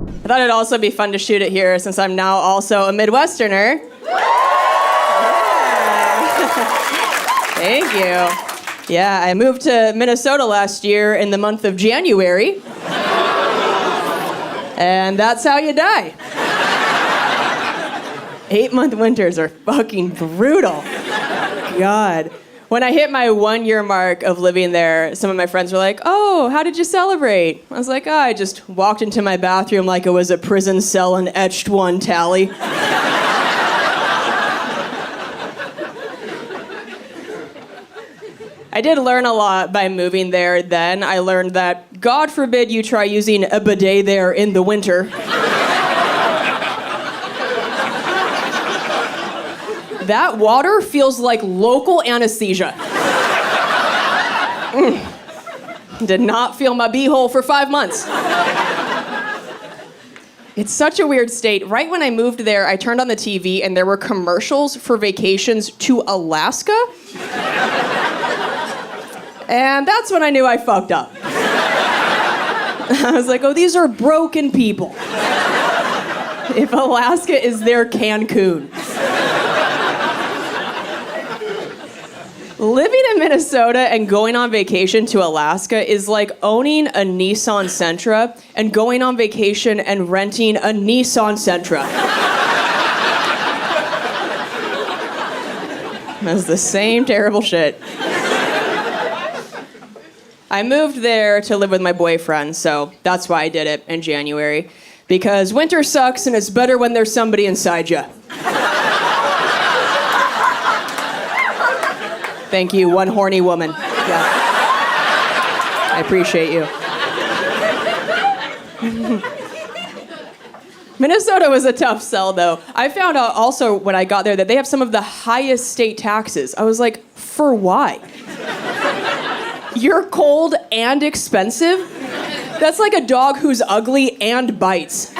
I thought it'd also be fun to shoot it here since I'm now also a Midwesterner. Thank you. Yeah, I moved to Minnesota last year in the month of January. And that's how you die. 8-month winters are fucking brutal. God. When I hit my 1-year mark of living there, some of my friends were like, oh, how did you celebrate? I was like, oh, I just walked into my bathroom like it was a prison cell and etched one tally. I did learn a lot by moving there then. I learned that God forbid you try using a bidet there in the winter. That water feels like local anesthesia. Did not feel my beehole for 5 months. It's such a weird state. Right when I moved there, I turned on the TV and there were commercials for vacations to Alaska. And that's when I knew I fucked up. I was like, oh, these are broken people. If Alaska is their Cancun. Living in Minnesota and going on vacation to Alaska is like owning a Nissan Sentra and going on vacation and renting a Nissan Sentra. That's the same terrible shit. I moved there to live with my boyfriend, so that's why I did it in January. Because winter sucks and it's better when there's somebody inside you. Thank you, one horny woman. Yeah. I appreciate you. Minnesota was a tough sell, though. I found out also when I got there that they have some of the highest state taxes. I was like, for why? You're cold and expensive? That's like a dog who's ugly and bites.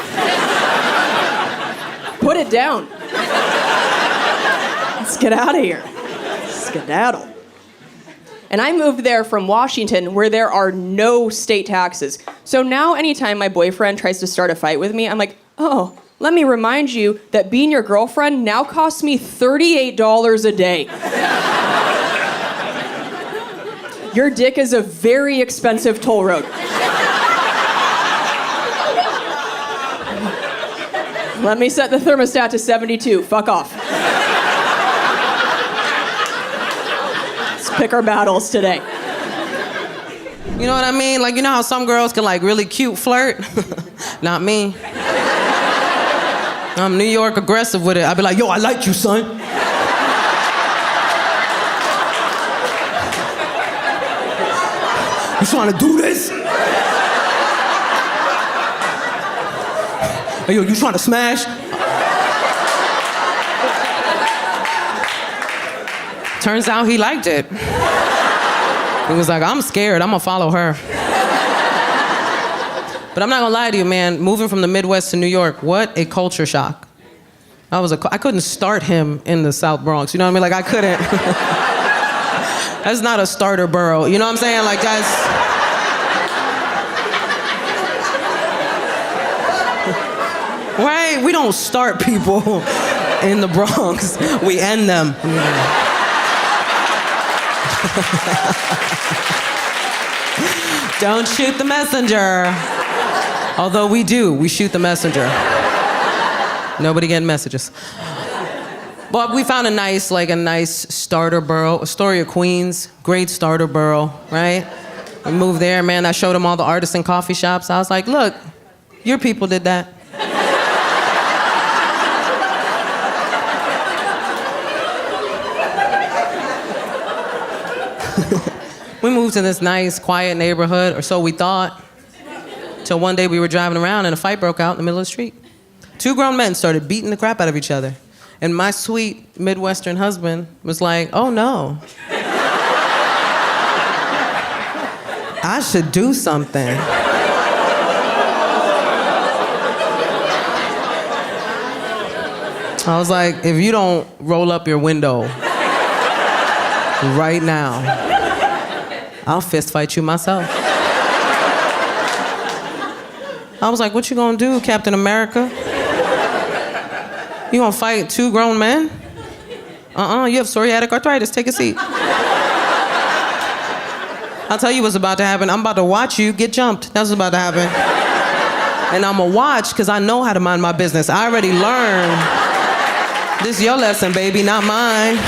Put it down. Let's get out of here. Skedaddle. And I moved there from Washington where there are no state taxes. So now anytime my boyfriend tries to start a fight with me, I'm like, oh, let me remind you that being your girlfriend now costs me $38 a day. Your dick is a very expensive toll road. Let me set the thermostat to 72. Fuck off. Pick our battles today. You know what I mean? Like, you know how some girls can like really cute flirt? Not me. I'm New York aggressive with it. I'd be like, yo, I like you, son. You trying to do this? Hey, yo, you trying to smash? Turns out he liked it. He was like, I'm scared, I'm gonna follow her. But I'm not gonna lie to you, man, moving from the Midwest to New York, what a culture shock. I couldn't start him in the South Bronx, you know what I mean? Like, I couldn't. That's not a starter borough, you know what I'm saying? Like, that's... Right? We don't start people in the Bronx, we end them. Don't shoot the messenger. Although we do, we shoot the messenger. Nobody getting messages. But we found a nice starter borough, Astoria, Queens, great starter borough, right? We moved there, man, I showed him all the artisan coffee shops. I was like, look, your people did that. We moved to this nice, quiet neighborhood, or so we thought, till one day we were driving around and a fight broke out in the middle of the street. 2 grown men started beating the crap out of each other. And my sweet Midwestern husband was like, oh no. I should do something. I was like, if you don't roll up your window right now, I'll fist fight you myself. I was like, what you gonna do, Captain America? You gonna fight 2 grown men? You have psoriatic arthritis, take a seat. I'll tell you what's about to happen. I'm about to watch you get jumped. That's what's about to happen. And I'm gonna watch, because I know how to mind my business. I already learned. This is your lesson, baby, not mine.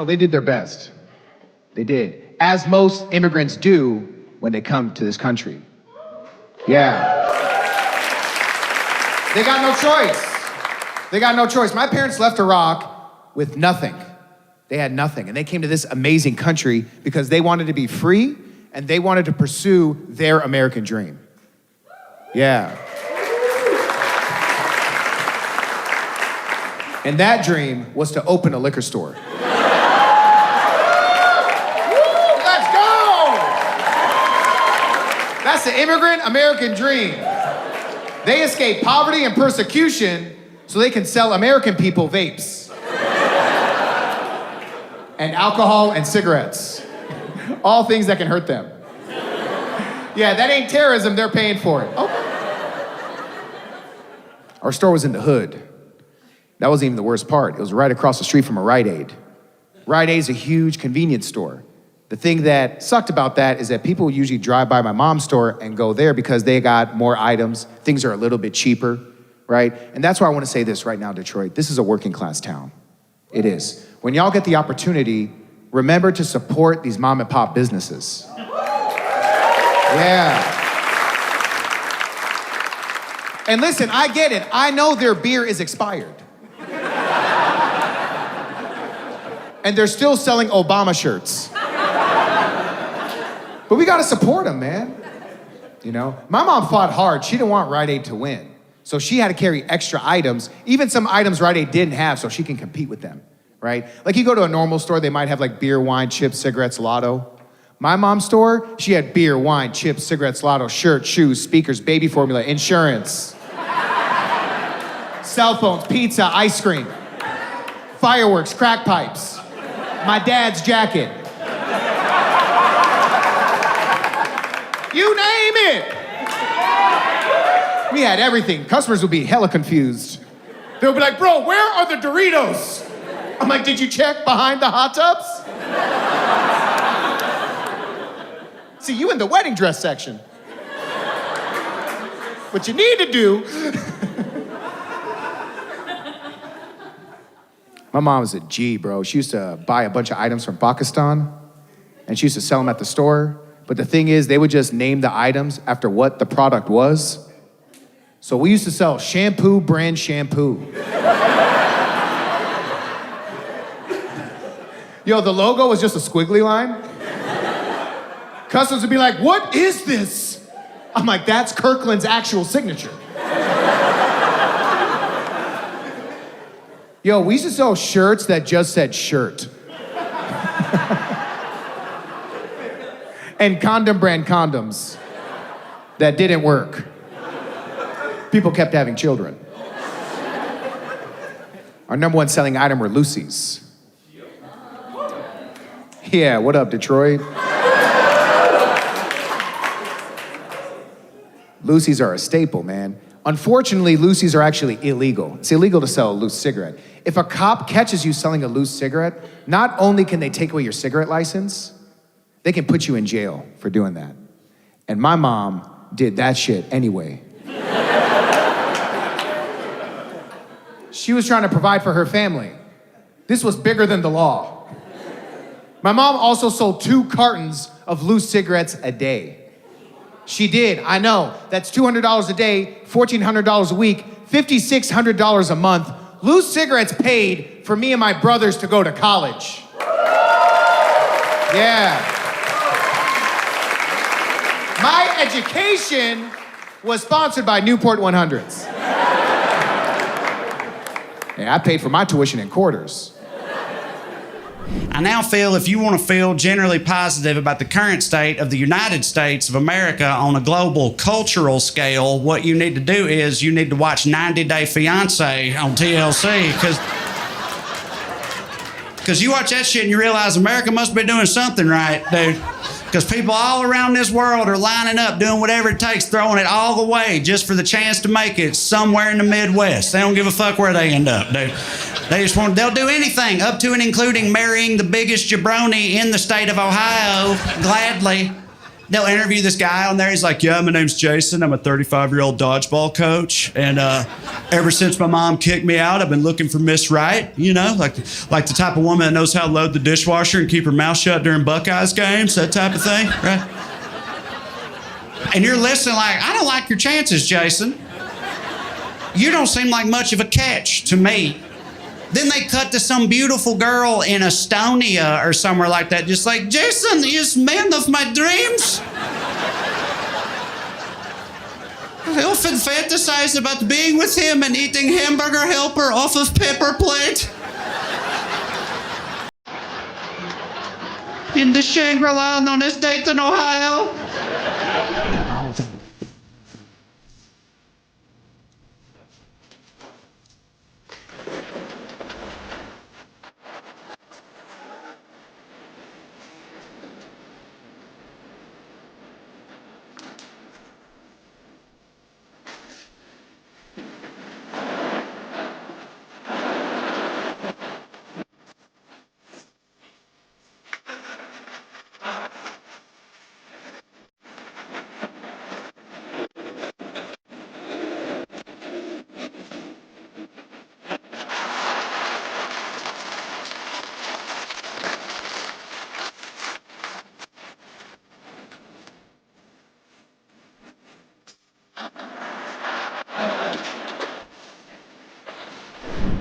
They did their best. They did. As most immigrants do when they come to this country. Yeah. They got no choice. They got no choice. My parents left Iraq with nothing. They had nothing. And they came to this amazing country because they wanted to be free and they wanted to pursue their American dream. Yeah. And that dream was to open a liquor store. Let's go! That's the immigrant American dream. They escape poverty and persecution so they can sell American people vapes. And alcohol and cigarettes. All things that can hurt them. Yeah, that ain't terrorism, they're paying for it. Okay. Our store was in the hood. That wasn't even the worst part. It was right across the street from a Rite Aid. Rite Aid's a huge convenience store. The thing that sucked about that is that people usually drive by my mom's store and go there because they got more items. Things are a little bit cheaper, right? And that's why I want to say this right now, Detroit. This is a working class town. It is. When y'all get the opportunity, remember to support these mom and pop businesses. Yeah. And listen, I get it. I know their beer is expired. And they're still selling Obama shirts. But we gotta support them, man. You know? My mom fought hard. She didn't want Rite Aid to win. So she had to carry extra items, even some items Rite Aid didn't have, so she can compete with them, right? Like you go to a normal store, they might have like beer, wine, chips, cigarettes, lotto. My mom's store, she had beer, wine, chips, cigarettes, lotto, shirts, shoes, speakers, baby formula, insurance, cell phones, pizza, ice cream, fireworks, crack pipes, my dad's jacket. You name it. We had everything. Customers would be hella confused. They'll be like, bro, where are the Doritos? I'm like, did you check behind the hot tubs? See, you in the wedding dress section. What you need to do. My mom was a G, bro. She used to buy a bunch of items from Pakistan, and she used to sell them at the store. But the thing is, they would just name the items after what the product was. So we used to sell shampoo brand shampoo. Yo, the logo was just a squiggly line. Customers would be like, what is this? I'm like, that's Kirkland's actual signature. Yo, we used to sell shirts that just said shirt. And condom brand condoms that didn't work. People kept having children. Our number one selling item were Lucy's. Yeah, what up, Detroit? Lucy's are a staple, man. Unfortunately, Lucy's are actually illegal. It's illegal to sell a loose cigarette. If a cop catches you selling a loose cigarette, not only can they take away your cigarette license, they can put you in jail for doing that. And my mom did that shit anyway. She was trying to provide for her family. This was bigger than the law. My mom also sold 2 cartons of loose cigarettes a day. She did, I know. That's $200 a day, $1,400 a week, $5,600 a month. Loose cigarettes paid for me and my brothers to go to college. Yeah. My education was sponsored by Newport 100s. Yeah, I paid for my tuition in quarters. I now feel if you want to feel generally positive about the current state of the United States of America on a global cultural scale, what you need to do is you need to watch 90 Day Fiancé on TLC, because you watch that shit and you realize America must be doing something right, dude. Because people all around this world are lining up, doing whatever it takes, throwing it all the way just for the chance to make it somewhere in the Midwest. They don't give a fuck where they end up, dude. They'll do anything, up to and including marrying the biggest jabroni in the state of Ohio, gladly. They'll interview this guy on there. He's like, yeah, my name's Jason. I'm a 35-year-old dodgeball coach. And ever since my mom kicked me out, I've been looking for Miss Right, you know, like the type of woman that knows how to load the dishwasher and keep her mouth shut during Buckeyes games, that type of thing, right? And you're listening like, I don't like your chances, Jason. You don't seem like much of a catch to me. Then they cut to some beautiful girl in Estonia or somewhere like that, just like, Jason is man of my dreams. I often fantasize about being with him and eating hamburger helper off of paper plate. In the Shangri-La known as Dayton, Ohio.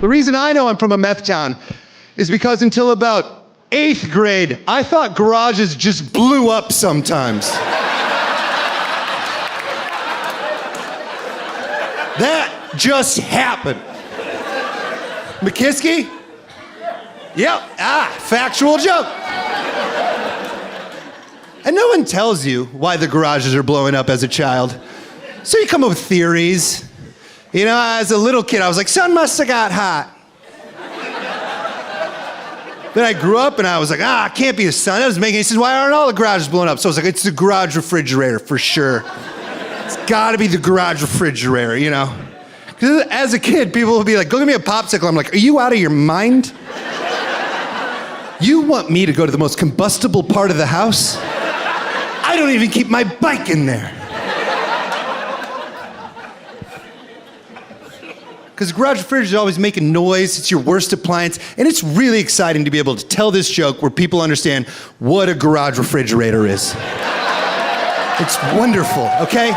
The reason I know I'm from a meth town is because until about 8th grade, I thought garages just blew up sometimes. That just happened. McKiskey? Yep, factual joke. And no one tells you why the garages are blowing up as a child. So you come up with theories. You know, as a little kid, I was like, sun must have got hot. Then I grew up and I was like, it can't be the sun. That doesn't make any sense. Why aren't all the garages blowing up? So I was like, it's the garage refrigerator for sure. It's gotta be the garage refrigerator, you know? Because as a kid, people would be like, go get me a popsicle. I'm like, are you out of your mind? You want me to go to the most combustible part of the house? I don't even keep my bike in there. Because the garage refrigerator is always making noise, it's your worst appliance, and it's really exciting to be able to tell this joke where people understand what a garage refrigerator is. It's wonderful, okay?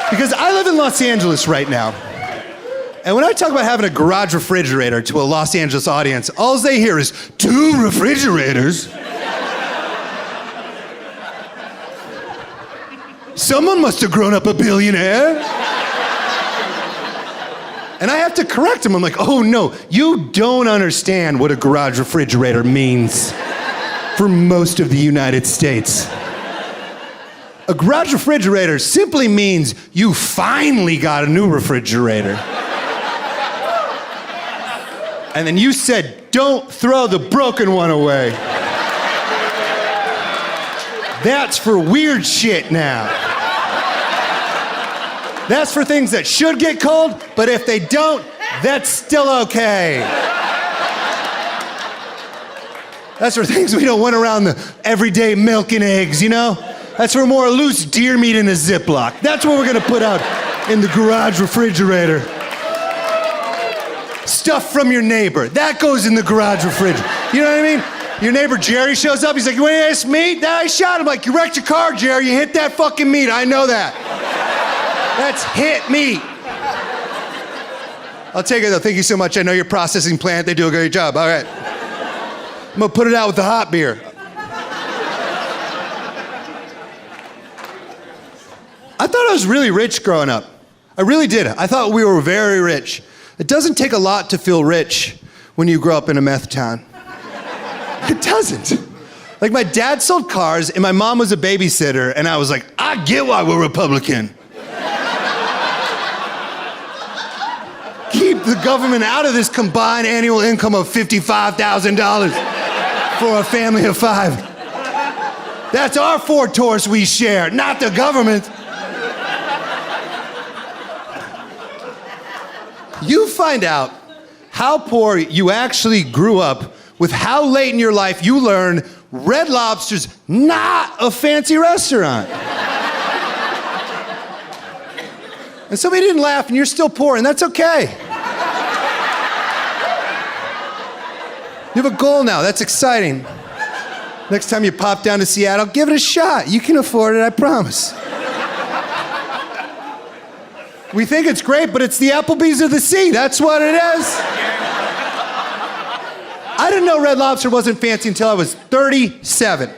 Because I live in Los Angeles right now, and when I talk about having a garage refrigerator to a Los Angeles audience, all they hear is, 2 refrigerators? Someone must have grown up a billionaire. And I have to correct him. I'm like, oh no, you don't understand what a garage refrigerator means for most of the United States. A garage refrigerator simply means you finally got a new refrigerator. And then you said, don't throw the broken one away. That's for weird shit now. That's for things that should get cold, but if they don't, that's still okay. That's for things we don't want around the everyday milk and eggs, you know? That's for more loose deer meat in a Ziploc. That's what we're gonna put out in the garage refrigerator. Stuff from your neighbor, that goes in the garage refrigerator. You know what I mean? Your neighbor Jerry shows up, he's like, you want any of this meat? I shot him, like, you wrecked your car, Jerry, you hit that fucking meat, I know that. That's hit meat. I'll take it though, thank you so much. I know your processing plant, they do a great job, all right. I'm gonna put it out with the hot beer. I thought I was really rich growing up. I really did. I thought we were very rich. It doesn't take a lot to feel rich when you grow up in a meth town. It doesn't. Like my dad sold cars and my mom was a babysitter and I was like, I get why we're Republican. Keep the government out of this combined annual income of $55,000 for a family of 5. That's our Ford Taurus we share, not the government. You find out how poor you actually grew up with how late in your life you learn Red Lobster's not a fancy restaurant. And somebody didn't laugh and you're still poor, and that's okay. You have a goal now, that's exciting. Next time you pop down to Seattle, give it a shot. You can afford it, I promise. We think it's great, but it's the Applebee's of the sea. That's what it is. I didn't know Red Lobster wasn't fancy until I was 37.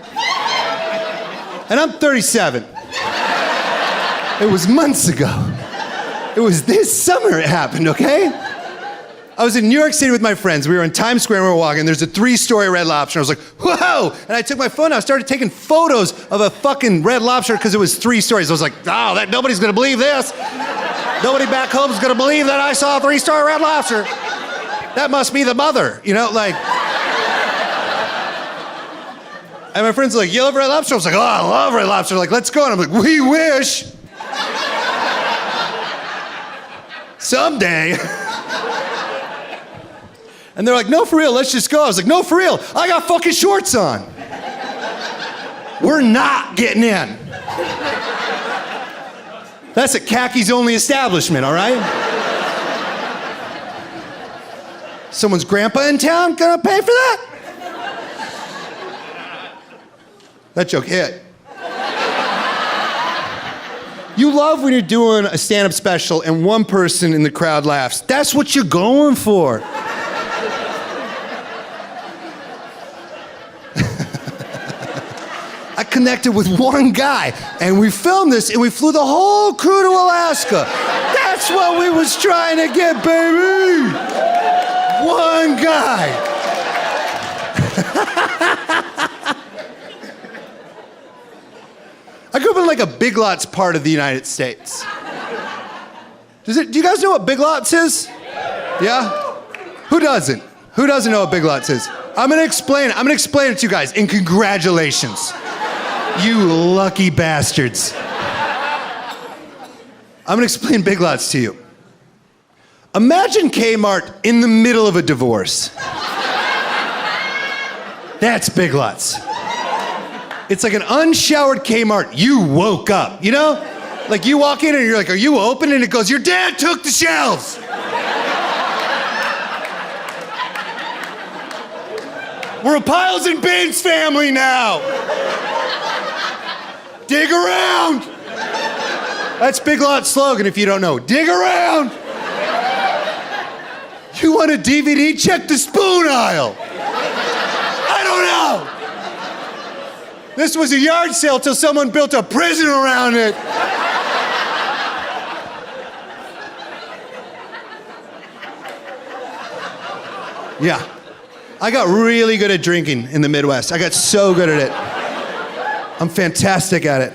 And I'm 37. It was months ago. It was this summer it happened, okay? I was in New York City with my friends. We were in Times Square and we were walking. There's a 3-story Red Lobster. I was like, whoa! And I took my phone out. I started taking photos of a fucking Red Lobster because it was 3 stories. I was like, oh, nobody's gonna believe this. Nobody back home is gonna believe that I saw a 3-story Red Lobster. That must be the mother, you know, like. And my friends are like, you love Red Lobster? I was like, oh, I love Red Lobster. Like, let's go. And I'm like, we wish. Someday. And they're like, no, for real, let's just go. I was like, no, for real, I got fucking shorts on. We're not getting in. That's a khakis only establishment, all right? Someone's grandpa in town gonna pay for that? That joke hit. You love when you're doing a stand-up special and one person in the crowd laughs. That's what you're going for. I connected with one guy, and we filmed this, and we flew the whole crew to Alaska. That's what we was trying to get, baby. One guy. I grew up in like a Big Lots part of the United States. Do you guys know what Big Lots is? Yeah? Who doesn't? Who doesn't know what Big Lots is? I'm gonna explain it to you guys, and congratulations. You lucky bastards. I'm gonna explain Big Lots to you. Imagine Kmart in the middle of a divorce. That's Big Lots. It's like an unshowered Kmart. You woke up, you know? Like you walk in and you're like, are you open? And it goes, your dad took the shelves. We're a piles and bins family now. Dig around. That's Big Lots slogan if you don't know. Dig around. You want a DVD? Check the spoon aisle. I don't know. This was a yard sale till someone built a prison around it. Yeah. I got really good at drinking in the Midwest. I got so good at it. I'm fantastic at it.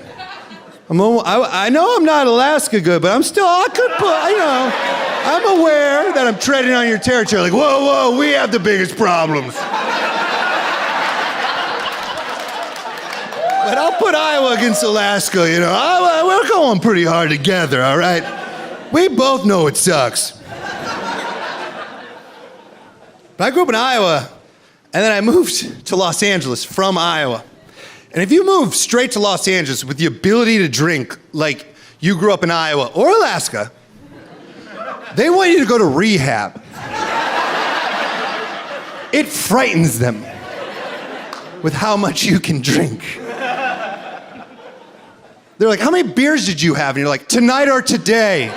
I know I'm not Alaska good, but I'm aware that I'm treading on your territory. Like, whoa, we have the biggest problems. But I'll put Iowa against Alaska, you know. We're going pretty hard together, all right? We both know it sucks. But I grew up in Iowa, and then I moved to Los Angeles from Iowa. And if you move straight to Los Angeles with the ability to drink like you grew up in Iowa or Alaska, they want you to go to rehab. It frightens them with how much you can drink. They're like, how many beers did you have? And you're like, tonight or today.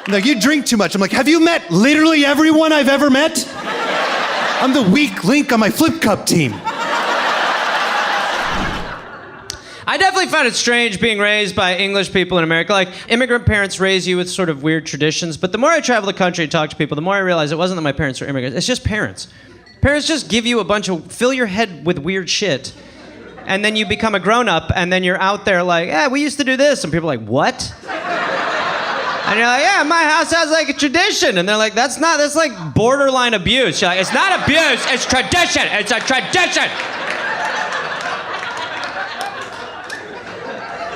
Like, you drink too much. I'm like, have you met literally everyone I've ever met? I'm the weak link on my flip cup team. I definitely found it strange being raised by English people in America. Like, immigrant parents raise you with sort of weird traditions, but the more I travel the country and talk to people, the more I realize it wasn't that my parents were immigrants, it's just parents. Parents just give you fill your head with weird shit, and then you become a grown-up, and then you're out there like, yeah, we used to do this, and people are like, what? And you're like, yeah, my house has like a tradition. And they're like, that's like borderline abuse. You're like, it's not abuse, it's tradition. It's a tradition.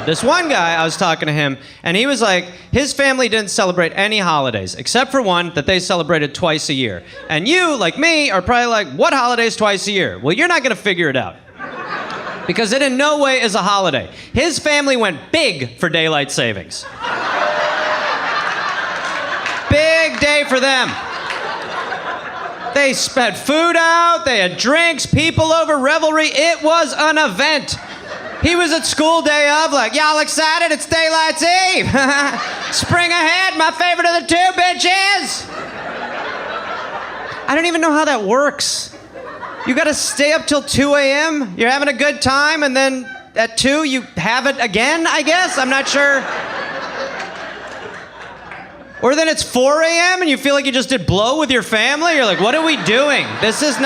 This one guy, I was talking to him, and he was like, his family didn't celebrate any holidays, except for one that they celebrated twice a year. And you, like me, are probably like, what holidays twice a year? Well, you're not gonna figure it out. Because it in no way is a holiday. His family went big for daylight savings. Big day for them. They spent food out, they had drinks, people over, revelry. It was an event. He was at school day of, like, y'all excited? It's Daylight's Eve. Spring ahead, my favorite of the two, bitches. I don't even know how that works. You gotta stay up till 2 a.m., you're having a good time, and then at 2 you have it again, I guess? I'm not sure. Or then it's 4 a.m. and you feel like you just did blow with your family. You're like, what are we doing? This is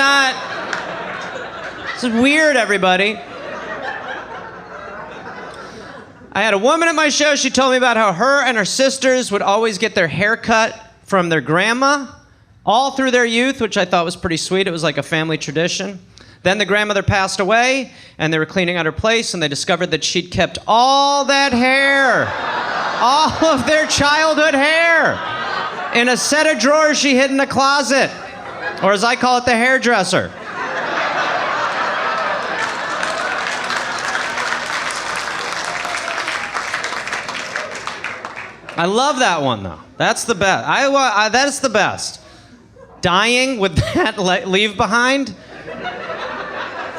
weird, everybody. I had a woman at my show, she told me about how her and her sisters would always get their hair cut from their grandma all through their youth, which I thought was pretty sweet. It was like a family tradition. Then the grandmother passed away, and they were cleaning out her place, and they discovered that she'd kept all that hair, all of their childhood hair, in a set of drawers she hid in a closet, or as I call it, the hairdresser. I love that one, though. That's the best. That's the best. Dying with that leave behind.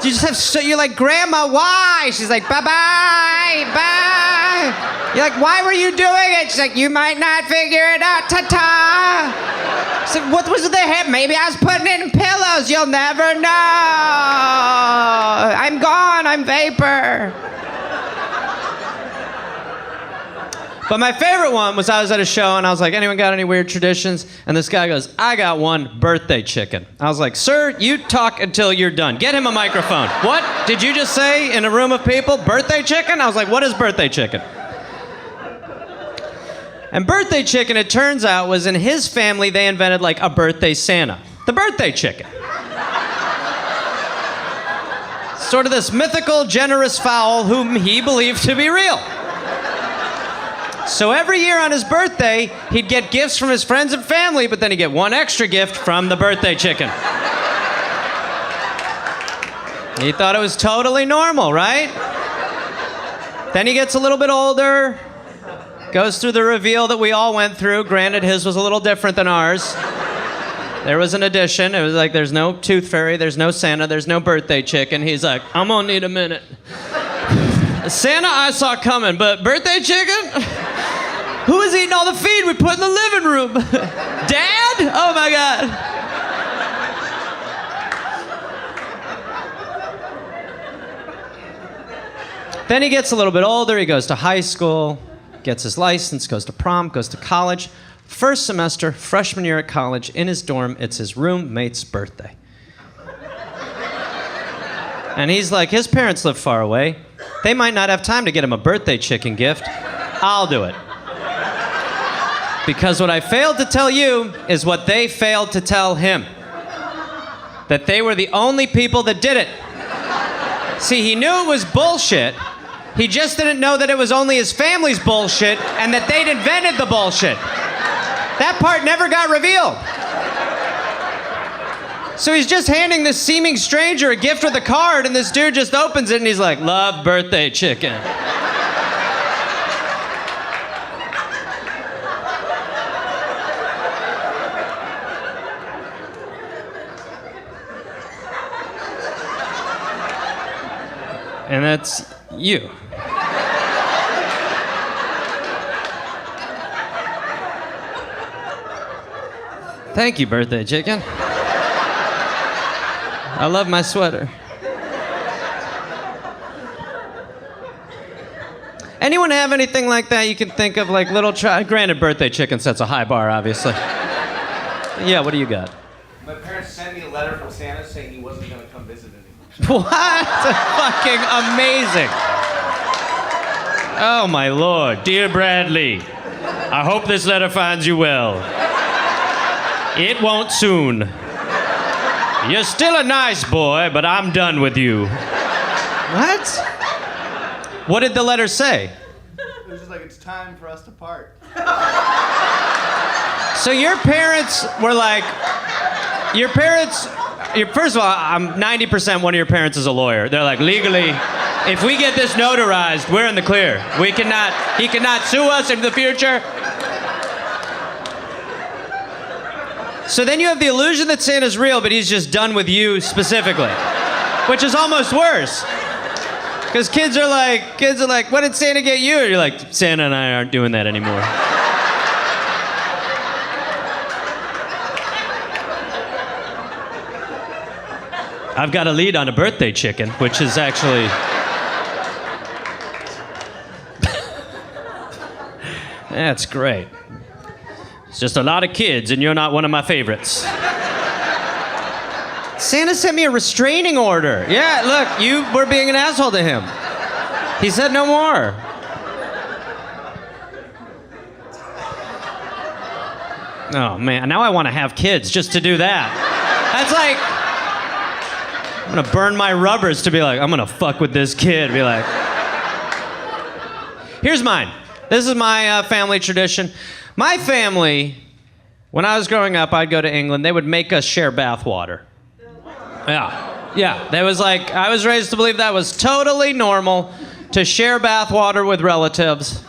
You just have you're like, Grandma, why? She's like, bye-bye, bye. You're like, why were you doing it? She's like, you might not figure it out, ta-ta. She's like, what was the hair? Maybe I was putting it in pillows. You'll never know. I'm gone, I'm vapor. But my favorite one was I was at a show and I was like, anyone got any weird traditions? And this guy goes, I got one, birthday chicken. I was like, sir, you talk until you're done. Get him a microphone. What did you just say in a room of people? Birthday chicken? I was like, what is birthday chicken? And birthday chicken, it turns out, was in his family, they invented like a birthday Santa. The birthday chicken. Sort of this mythical, generous fowl whom he believed to be real. So every year on his birthday, he'd get gifts from his friends and family, but then he'd get one extra gift from the birthday chicken. He thought it was totally normal, right? Then he gets a little bit older, goes through the reveal that we all went through. Granted, his was a little different than ours. There was an addition. It was like, there's no tooth fairy, there's no Santa, there's no birthday chicken. He's like, I'm gonna need a minute. Santa I saw coming, but birthday chicken? Who is eating all the feed we put in the living room? Dad? Oh my God. Then he gets a little bit older, he goes to high school, gets his license, goes to prom, goes to college. First semester, freshman year at college, in his dorm, it's his roommate's birthday. And he's like, his parents live far away. They might not have time to get him a birthday chicken gift. I'll do it. Because what I failed to tell you is what they failed to tell him. That they were the only people that did it. See, he knew it was bullshit. He just didn't know that it was only his family's bullshit and that they'd invented the bullshit. That part never got revealed. So he's just handing this seeming stranger a gift with a card, and this dude just opens it and he's like, love birthday chicken. And that's you. Thank you, birthday chicken. I love my sweater. Anyone have anything like that you can think of, like little granted, birthday chicken sets a high bar, obviously. Yeah, what do you got? My parents sent me a letter from Santa saying he wasn't going to come visit anymore. What? Fucking amazing. Oh my Lord. Dear Bradley, I hope this letter finds you well. It won't soon. You're still a nice boy, but I'm done with you. What? What did the letter say? It was just like, it's time for us to part. So your parents were like, first of all, I'm 90% one of your parents is a lawyer. They're like, legally, if we get this notarized, we're in the clear. He cannot sue us in the future. So then you have the illusion that Santa's real, but he's just done with you specifically, which is almost worse. Because kids are like, what did Santa get you? And you're like, Santa and I aren't doing that anymore. I've got a lead on a birthday chicken, which is actually... That's great. It's just a lot of kids, and you're not one of my favorites. Santa sent me a restraining order. Yeah, look, you were being an asshole to him. He said no more. Oh, man, now I want to have kids just to do that. That's like... I'm gonna burn my rubbers to be like, I'm gonna fuck with this kid. Be like... Here's mine. This is my family tradition. My family, when I was growing up, I'd go to England, they would make us share bath water. Yeah. That was like, I was raised to believe that was totally normal to share bath water with relatives.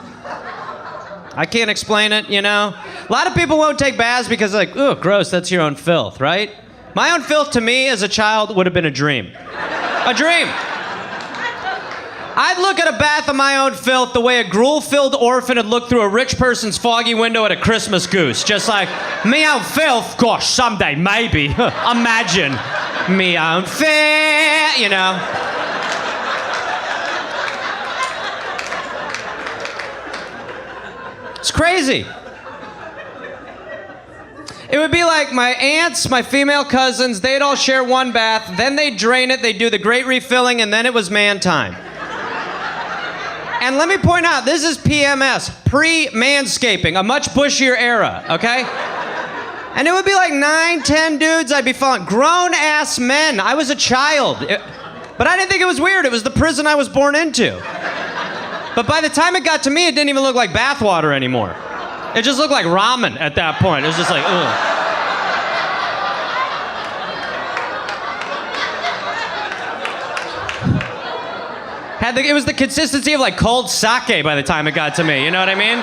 I can't explain it, you know? A lot of people won't take baths because they're like, oh, gross, that's your own filth, right? My own filth to me as a child would have been a dream. A dream. I'd look at a bath of my own filth the way a gruel-filled orphan would look through a rich person's foggy window at a Christmas goose. Just like, me own filth? Gosh, someday, maybe. Imagine. Me own filth, you know. It's crazy. It would be like my aunts, my female cousins, they'd all share one bath, then they'd drain it, they'd do the great refilling, and then it was man time. And let me point out, this is PMS, pre-manscaping, a much bushier era, okay? And it would be like 9, 10 dudes I'd be following, grown-ass men. I was a child. But I didn't think it was weird. It was the prison I was born into. But by the time it got to me, it didn't even look like bathwater anymore. It just looked like ramen at that point. It was just like, ugh. It was the consistency of like cold sake by the time it got to me, you know what I mean?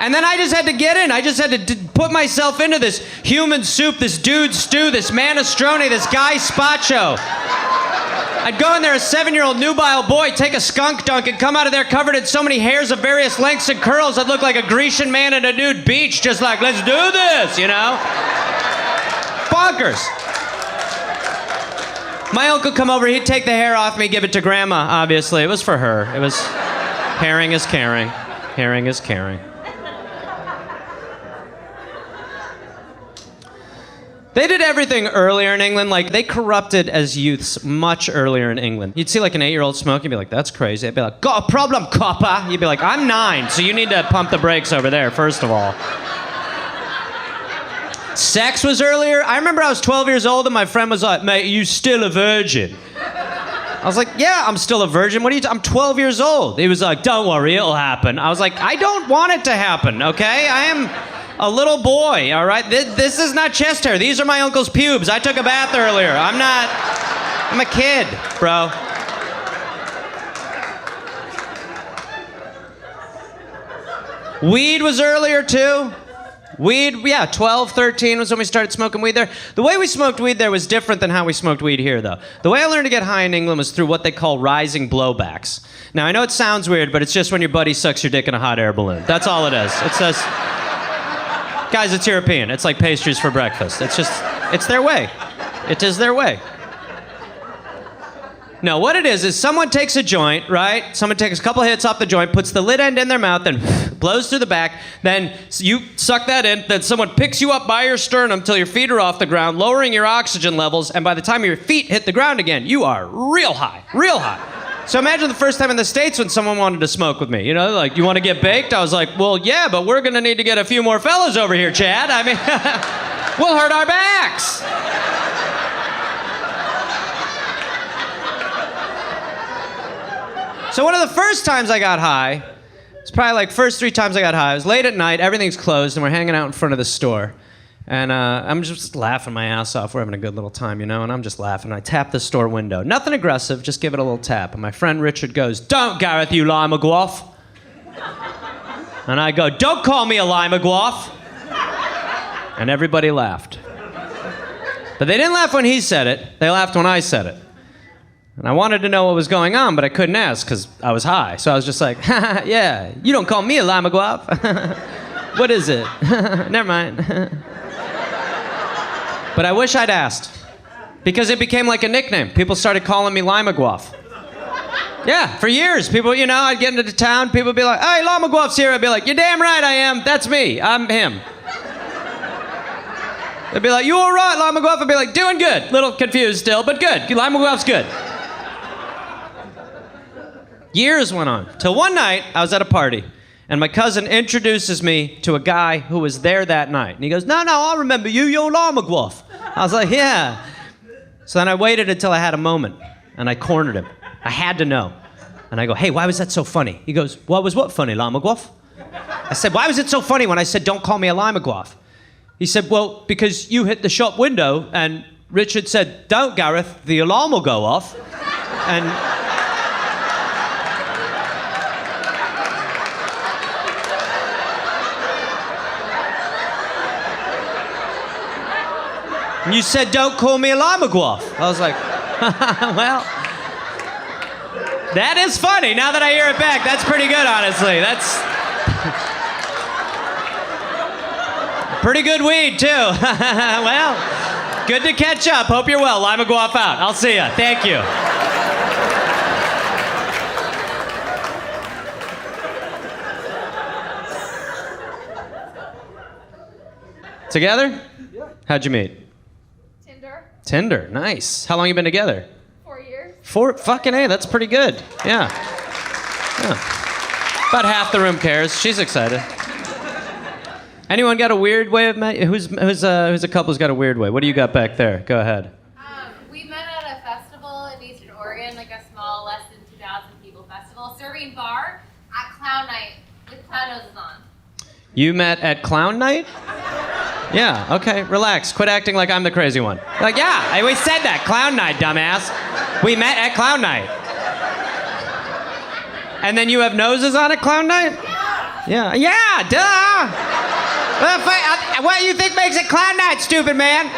And then I just had to get in. I just had to put myself into this human soup, this dude stew, this minestrone, this guy spaccio. I'd go in there, a 7-year-old nubile boy, take a skunk dunk and come out of there covered in so many hairs of various lengths and curls I'd look like a Grecian man at a nude beach, just like, let's do this, you know? Bonkers. My uncle come over, he'd take the hair off me, give it to grandma, obviously. It was for her. It was, caring is caring. Caring is caring. They did everything earlier in England. Like, they corrupted as youths much earlier in England. You'd see like an 8-year-old smoking, you'd be like, that's crazy. I'd be like, got a problem, copper? You'd be like, I'm 9, so you need to pump the brakes over there, first of all. Sex was earlier. I remember I was 12 years old and my friend was like, mate, you still a virgin? I was like, yeah, I'm still a virgin. What are you I'm 12 years old. He was like, don't worry, it'll happen. I was like, I don't want it to happen, okay? I am a little boy, all right? This is not chest hair. These are my uncle's pubes. I took a bath earlier. I'm a kid, bro. Weed was earlier too. Weed, yeah, 12, 13 was when we started smoking weed there. The way we smoked weed there was different than how we smoked weed here, though. The way I learned to get high in England was through what they call rising blowbacks. Now, I know it sounds weird, but it's just when your buddy sucks your dick in a hot air balloon. That's all it is. It says, guys, it's European. It's like pastries for breakfast. It's their way. It is their way. No, what it is someone takes a joint, right? Someone takes a couple hits off the joint, puts the lid end in their mouth, then blows through the back, then you suck that in, then someone picks you up by your sternum till your feet are off the ground, lowering your oxygen levels, and by the time your feet hit the ground again, you are real high, real high. So imagine the first time in the States when someone wanted to smoke with me. You know, like, you want to get baked? I was like, well, yeah, but we're going to need to get a few more fellas over here, Chad. I mean, we'll hurt our backs. So one of the first times I got high, it's probably like first 3 times I got high, it was late at night, everything's closed, and we're hanging out in front of the store. And I'm just laughing my ass off. We're having a good little time, you know, and I'm just laughing. I tap the store window. Nothing aggressive, just give it a little tap. And my friend Richard goes, "Don't, Gareth, you lima guaf." And I go, "Don't call me a lima guaf." And everybody laughed. But they didn't laugh when he said it. They laughed when I said it. And I wanted to know what was going on, but I couldn't ask because I was high. So I was just like, yeah, you don't call me a lima guap. What is it? Never mind. But I wish I'd asked because it became like a nickname. People started calling me lima guap. Yeah, for years. People, I'd get into town, people would be like, hey, lima guap's here. I'd be like, you're damn right I am. That's me. I'm him. They'd be like, you all right, lima guap? I'd be like, doing good. Little confused still, but good. Lima guap's good. Years went on, till one night I was at a party, and my cousin introduces me to a guy who was there that night. And he goes, no, I remember you, you're Lama Guaf. I was like, yeah. So then I waited until I had a moment, and I cornered him. I had to know. And I go, hey, why was that so funny? He goes, what was what funny, Lama Guaf? I said, why was it so funny when I said, don't call me a Lima Guaf? He said, well, because you hit the shop window, and Richard said, don't, Gareth, the alarm will go off. And... And you said, don't call me a lima guaf. I was like, well, that is funny. Now that I hear it back, that's pretty good, honestly. That's pretty good weed, too. Well, good to catch up. Hope you're well. Lima guaf out. I'll see ya. Thank you. Together? Yeah. How'd you meet? Tinder, nice. How long you been together? 4 years. Fucking A, that's pretty good. Yeah. About half the room cares. She's excited. Anyone got a weird way of met? Who's a couple who's got a weird way? What do you got back there? Go ahead. We met at a festival in Eastern Oregon, like a small, less than 2,000 people festival, serving bar at Clown Night with clown noses on. You met at Clown Night? Yeah, okay, relax. Quit acting like I'm the crazy one. Like, yeah, I always said that. Clown Night, dumbass. We met at Clown Night. And then you have noses on at Clown Night? Yeah. Yeah, duh. What do you think makes it Clown Night, stupid man?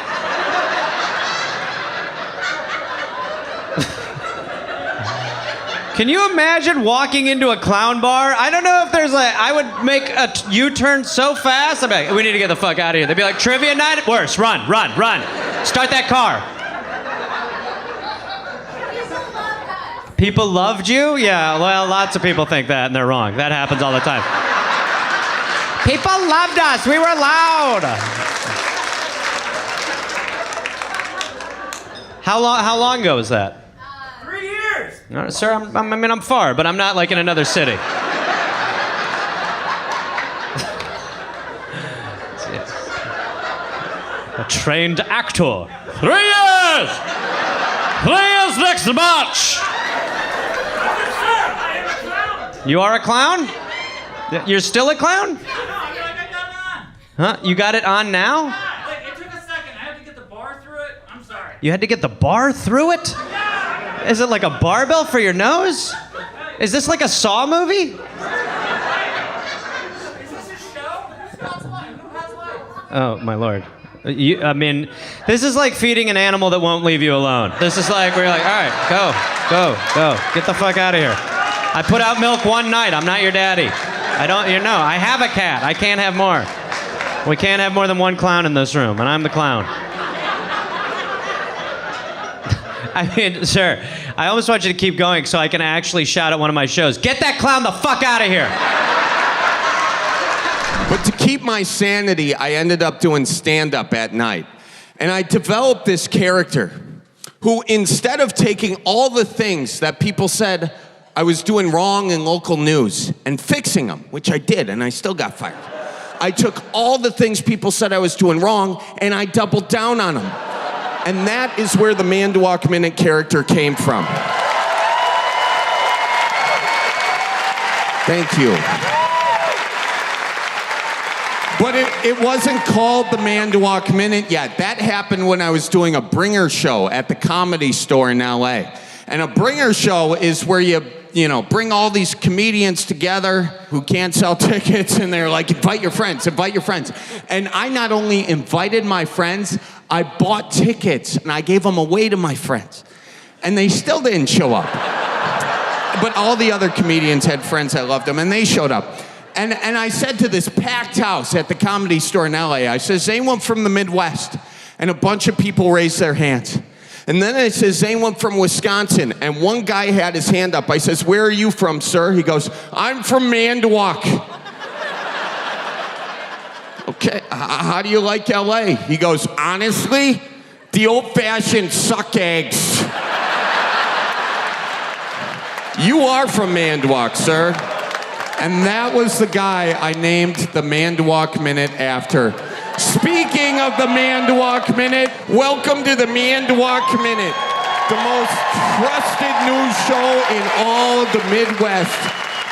Can you imagine walking into a clown bar? I don't know if there's I would make a U-turn so fast. I'd be like, we need to get the fuck out of here. They'd be like, trivia night? Worse, run. Start that car. People loved you? Yeah, well, lots of people think that, and they're wrong. That happens all the time. People loved us. We were loud. How long ago was that? 3 years. No, sir, I'm far, but I'm not like in another city. A trained actor. 3 years! 3 years next March! You are a clown? You're still a clown? Huh? You got it on now? It took a second. I had to get the bar through it. I'm sorry. You had to get the bar through it? Is it like a barbell for your nose? Is this like a Saw movie? Is this a show? Who has life? Oh, my lord. This is like feeding an animal that won't leave you alone. This is like, we're like, all right, go. Get the fuck out of here. I put out milk one night. I'm not your daddy. I have a cat. I can't have more. We can't have more than one clown in this room, and I'm the clown. Sir, I almost want you to keep going so I can actually shout at one of my shows, get that clown the fuck out of here. But to keep my sanity, I ended up doing stand-up at night. And I developed this character who, instead of taking all the things that people said I was doing wrong in local news and fixing them, which I did, and I still got fired, I took all the things people said I was doing wrong and I doubled down on them. And that is where the Man-to-Walk Minute character came from. Thank you. But it wasn't called the Man-to-Walk Minute yet. That happened when I was doing a bringer show at the Comedy Store in LA. And a bringer show is where you bring all these comedians together who can't sell tickets, and they're like, invite your friends. And I not only invited my friends, I bought tickets and I gave them away to my friends. And they still didn't show up. But all the other comedians had friends that loved them, and they showed up. And I said to this packed house at the Comedy Store in LA, I said, is anyone from the Midwest? And a bunch of people raised their hands. And then I said, is anyone from Wisconsin? And one guy had his hand up. I says, where are you from, sir? He goes, I'm from Manitowoc. Okay, how do you like LA? He goes, honestly, the old-fashioned suck eggs. You are from Manitowoc, sir. And that was the guy I named the Manitowoc Minute after. Speaking of the Manitowoc Minute, welcome to the Manitowoc Minute, the most trusted news show in all of the Midwest.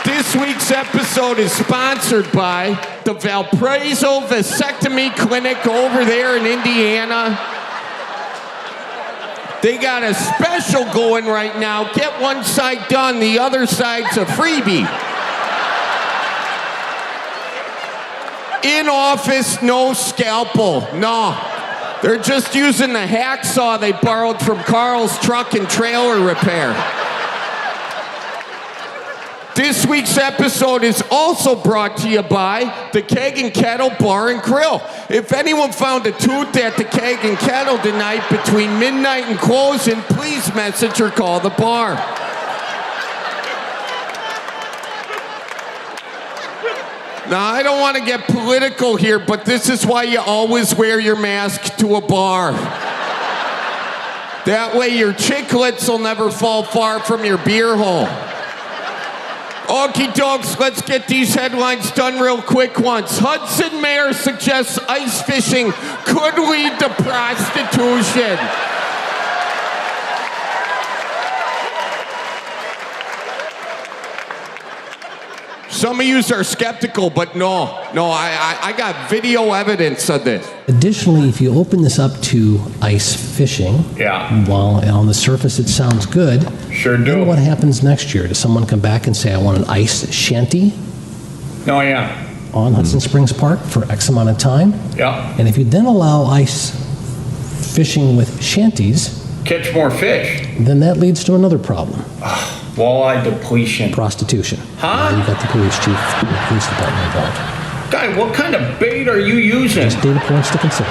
This week's episode is sponsored by the Valparaiso Vasectomy Clinic over there in Indiana. They got a special going right now. Get one side done, the other side's a freebie. In office, no scalpel. No. They're just using the hacksaw they borrowed from Carl's truck and trailer repair. This week's episode is also brought to you by the Keg and Kettle Bar and Grill. If anyone found a tooth at the Keg and Kettle tonight between midnight and closing, please message or call the bar. Now, I don't want to get political here, but this is why you always wear your mask to a bar. That way your chiclets will never fall far from your beer hole. Okie dokes, let's get these headlines done real quick once. Hudson Mayor suggests ice fishing could lead to prostitution. Some of you are skeptical, but no, I got video evidence of this. Additionally, if you open this up to ice fishing, while on the surface it sounds good, sure do. Then what happens next year? Does someone come back and say, I want an ice shanty? Oh, yeah. On Hudson Springs Park for X amount of time? Yeah. And if you then allow ice fishing with shanties, catch more fish, then that leads to another problem. Walleye depletion. Prostitution. Huh? Now you've got the police chief, the police department involved. Guy, what kind of bait are you using? Just data points to consider.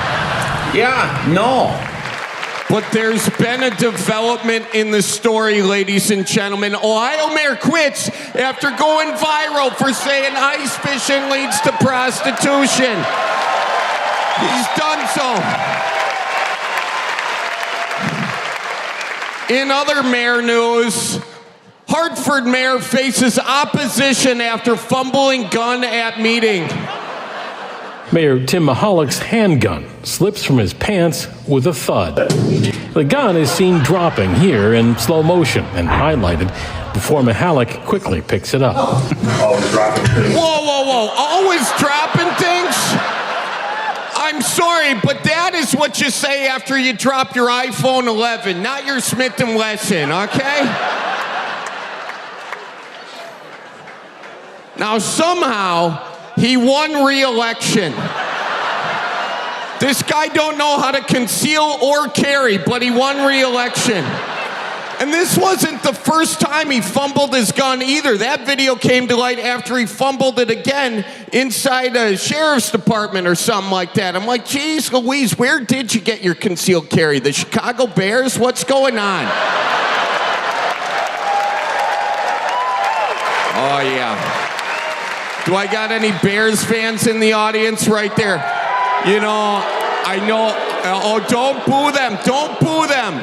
Yeah, no. But there's been a development in the story, ladies and gentlemen. Ohio Mayor quits after going viral for saying ice fishing leads to prostitution. He's done so. In other mayor news, Hartford mayor faces opposition after fumbling gun at meeting. Mayor Tim Mahalik handgun slips from his pants with a thud. The gun is seen dropping here in slow motion and highlighted before Mahalik quickly picks it up. Always dropping things. Whoa. Always dropping things? I'm sorry, but that is what you say after you drop your iPhone 11, not your Smith & Wesson, okay? Now, somehow, he won re-election. This guy don't know how to conceal or carry, but he won re-election. And this wasn't the first time he fumbled his gun either. That video came to light after he fumbled it again inside a sheriff's department or something like that. I'm like, geez Louise, where did you get your concealed carry? The Chicago Bears? What's going on? Oh, yeah. Do I got any Bears fans in the audience right there? You know, I know. Oh, don't boo them. Don't boo them.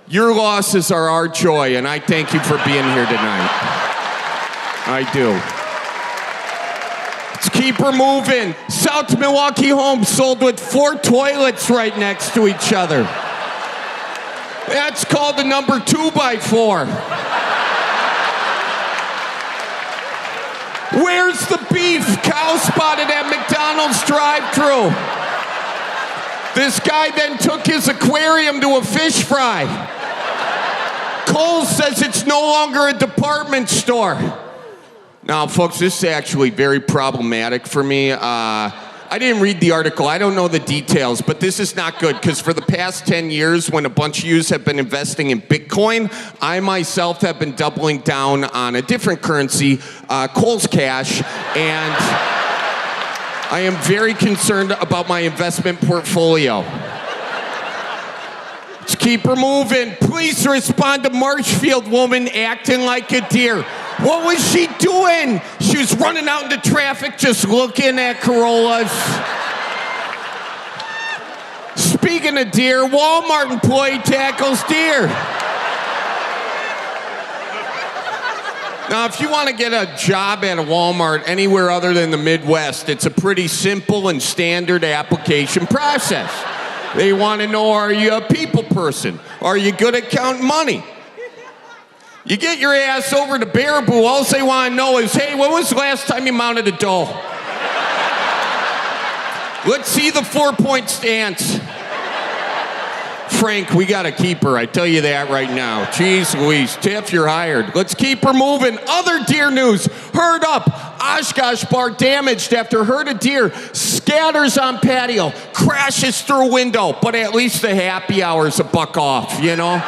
Your losses are our joy, and I thank you for being here tonight. I do. Let's keep her moving. South Milwaukee home sold with 4 toilets right next to each other. That's called a number 2x4. Where's the beef? Cow spotted at McDonald's drive-thru. This guy then took his aquarium to a fish fry. Kohl's says it's no longer a department store. Now, folks, this is actually very problematic for me. I didn't read the article. I don't know the details, but this is not good because for the past 10 years, when a bunch of yous have been investing in Bitcoin, I myself have been doubling down on a different currency, Cole's Cash, and I am very concerned about my investment portfolio. Let's keep her moving. Please respond to Marshfield woman acting like a deer. What was she doing? She was running out into traffic just looking at Corollas. Speaking of deer, Walmart employee tackles deer. Now, if you want to get a job at a Walmart anywhere other than the Midwest, it's a pretty simple and standard application process. They want to know, are you a people person? Are you good at counting money? You get your ass over to Baraboo, all they want to know is, hey, when was the last time you mounted a doe? Let's see the 4-point stance. Frank, we got to keep her. I tell you that right now. Jeez Louise, Tiff, you're hired. Let's keep her moving. Other deer news. Herd up. Oshkosh bar damaged after herd of deer scatters on patio, crashes through window, but at least the happy hour's a buck off, you know?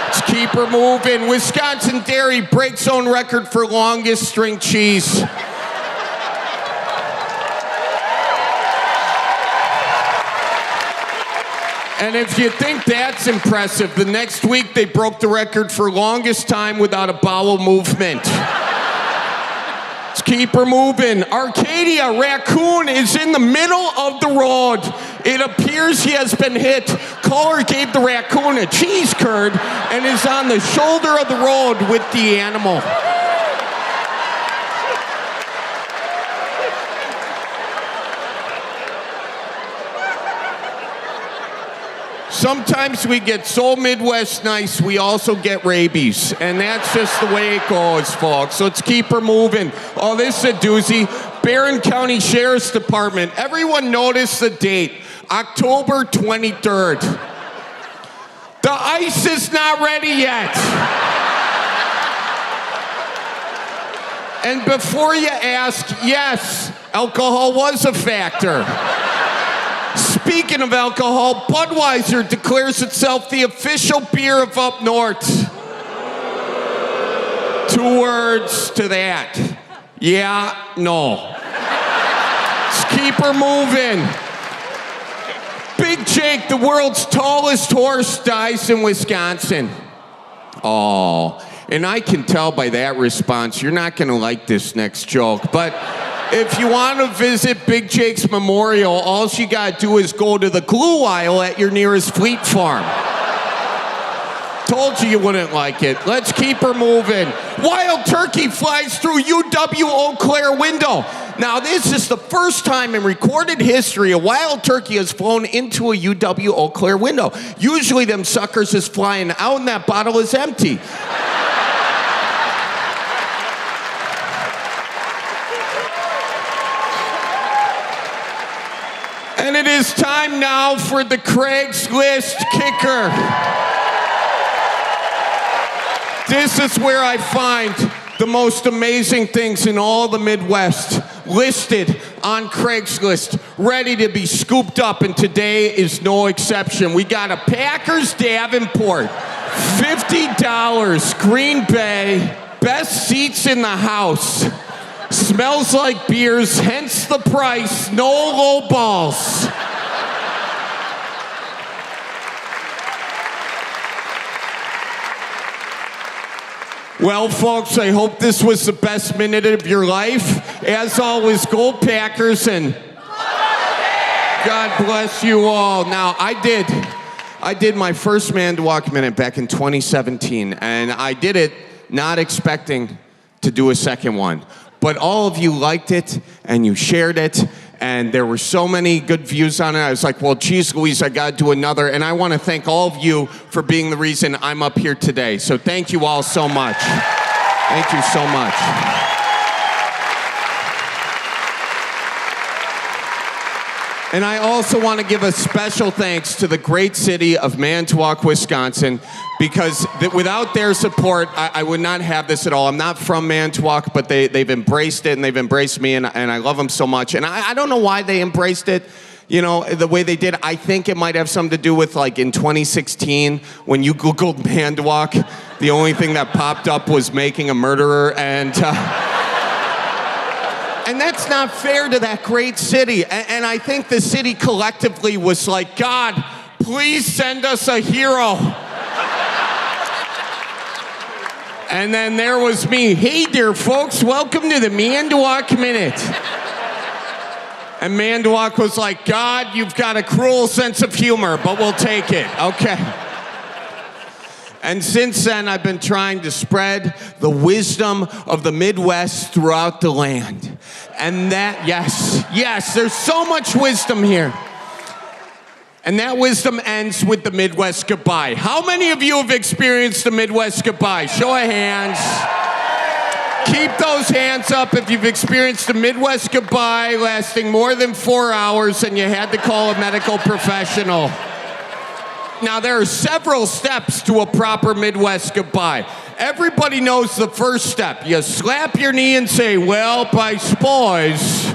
Let's keep her moving. Wisconsin dairy breaks own record for longest string cheese. And if you think that's impressive, the next week they broke the record for longest time without a bowel movement. Let's keep her moving. Arcadia raccoon is in the middle of the road. It appears he has been hit. Caller gave the raccoon a cheese curd and is on the shoulder of the road with the animal. Sometimes we get so Midwest nice, we also get rabies. And that's just the way it goes, folks. So let's keep her moving. Oh, this is a doozy. Barron County Sheriff's Department. Everyone notice the date. October 23rd. The ice is not ready yet. And before you ask, yes, alcohol was a factor. Speaking of alcohol, Budweiser declares itself the official beer of up north. 2 words to that. Yeah, no. Let's keep her moving. Big Jake, the world's tallest horse, dies in Wisconsin. Oh, and I can tell by that response, you're not going to like this next joke, but if you want to visit Big Jake's memorial, all you got to do is go to the glue aisle at your nearest Fleet Farm. Told you wouldn't like it. Let's keep her moving. Wild turkey flies through UW Eau Claire window. Now, this is the first time in recorded history a wild turkey has flown into a UW Eau Claire window. Usually them suckers is flying out and that bottle is empty. And it is time now for the Craigslist kicker. This is where I find the most amazing things in all the Midwest listed on Craigslist, ready to be scooped up, and today is no exception. We got a Packers Davenport, $50, Green Bay, best seats in the house. Smells like beers, hence the price, no low balls. Well, folks, I hope this was the best minute of your life. As always, go Packers, and God bless you all. Now, I did my first Man to Walk minute back in 2017, and I did it not expecting to do a second one. But all of you liked it, and you shared it, and there were so many good views on it. I was like, well, geez, Louise, I got to do another. And I want to thank all of you for being the reason I'm up here today. So thank you all so much. Thank you so much. And I also want to give a special thanks to the great city of Manitowoc, Wisconsin, because without their support, I would not have this at all. I'm not from Manitowoc, but they've embraced it, and they've embraced me, and I love them so much. And I don't know why they embraced it, you know, the way they did. I think it might have something to do with, like, in 2016, when you Googled Manitowoc, the only thing that popped up was making a murderer, and that's not fair to that great city. And I think the city collectively was like, God, please send us a hero. And then there was me. Hey there, folks. Welcome to the Manitowoc Minute. And Manitowoc was like, God, you've got a cruel sense of humor, but we'll take it. Okay. And since then, I've been trying to spread the wisdom of the Midwest throughout the land. And that, yes, there's so much wisdom here. And that wisdom ends with the Midwest goodbye. How many of you have experienced the Midwest goodbye? Show of hands. Keep those hands up if you've experienced the Midwest goodbye lasting more than 4 hours and you had to call a medical professional. Now, there are several steps to a proper Midwest goodbye. Everybody knows the first step. You slap your knee and say, well, I suppose.